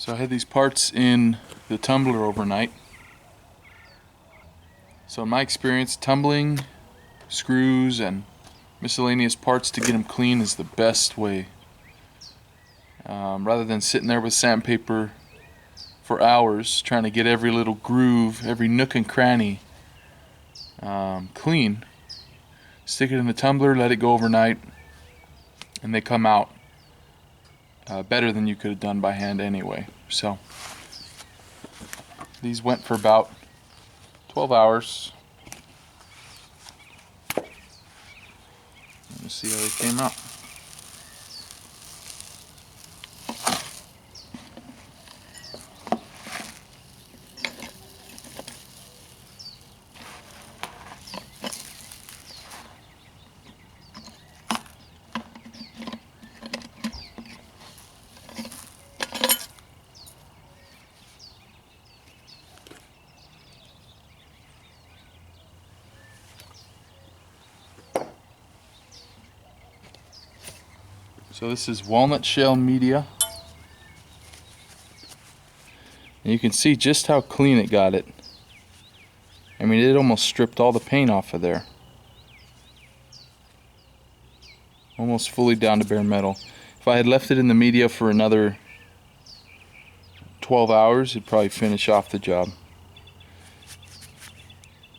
So I had these parts in the tumbler overnight. So in my experience, tumbling, screws, and miscellaneous parts to get them clean is the best way. Rather than sitting there with sandpaper for hours trying to get every little groove, every nook and cranny clean, stick it in the tumbler, let it go overnight, and they come out better than you could have done by hand anyway. So these went for about 12 hours. Let's see how they came out. So this is walnut shell media. And you can see just how clean it got it. I mean, it almost stripped all the paint off of there. Almost fully down to bare metal. If I had left it in the media for another 12 hours, it'd probably finish off the job.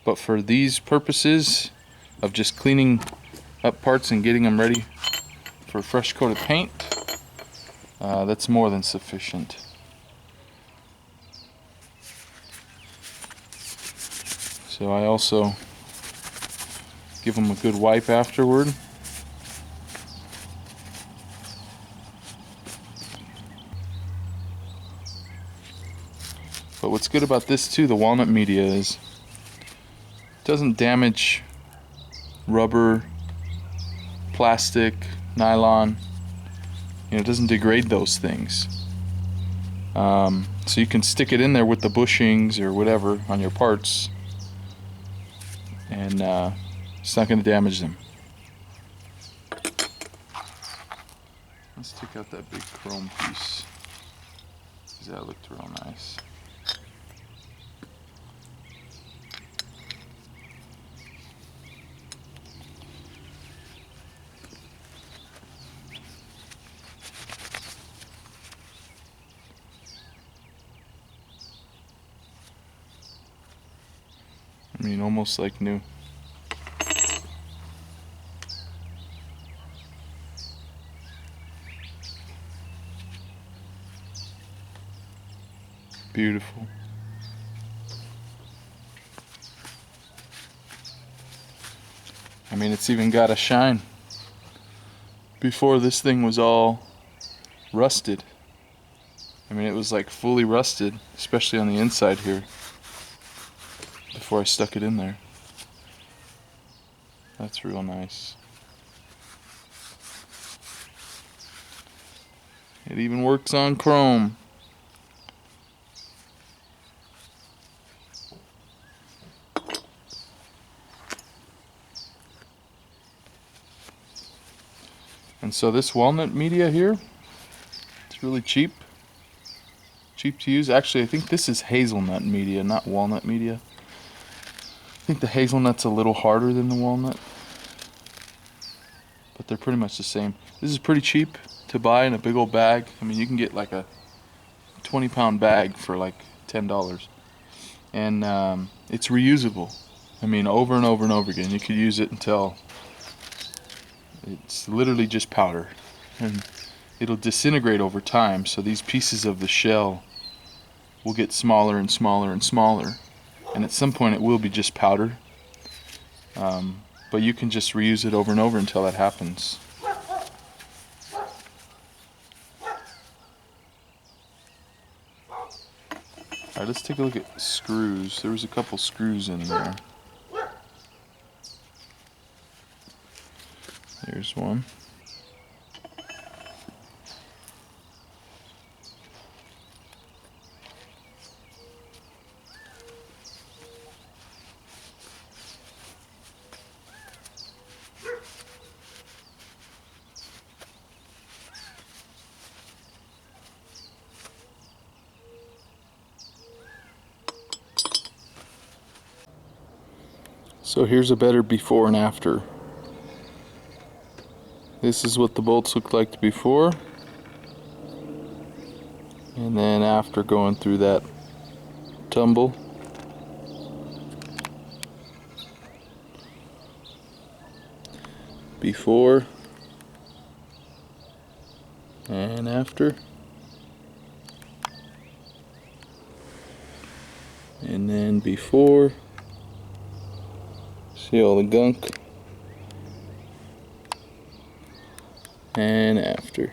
But for these purposes of just cleaning up parts and getting them ready for a fresh coat of paint, that's more than sufficient. So I also give them a good wipe afterward. But what's good about this too, the walnut media, is it doesn't damage rubber, plastic, nylon. You know, it doesn't degrade those things. So you can stick it in there with the bushings or whatever on your parts, and it's not going to damage them. Let's take out that big chrome piece, because that looked real nice. I mean, almost like new. Beautiful. I mean, it's even got a shine. Before, this thing was all rusted. I mean, it was like fully rusted, especially on the inside here, before I stuck it in there. That's real nice. It even works on chrome. And so this walnut media here, it's really cheap. Cheap to use. Actually, I think this is hazelnut media, not walnut media. I think the hazelnut's a little harder than the walnut, but they're pretty much the same. This is pretty cheap to buy in a big old bag. I mean, you can get like a 20-pound bag for like $10. And it's reusable. I mean, over and over and over again. You could use it until it's literally just powder. And it'll disintegrate over time, so these pieces of the shell will get smaller and smaller and smaller. And at some point it will be just powder. But you can just reuse it over and over until that happens. Alright, let's take a look at screws. There was a couple screws in there. Here's one. So here's a better before and after. This is what the bolts looked like before, and then after going through that tumble. Before and after. And then before. See all the gunk. And after.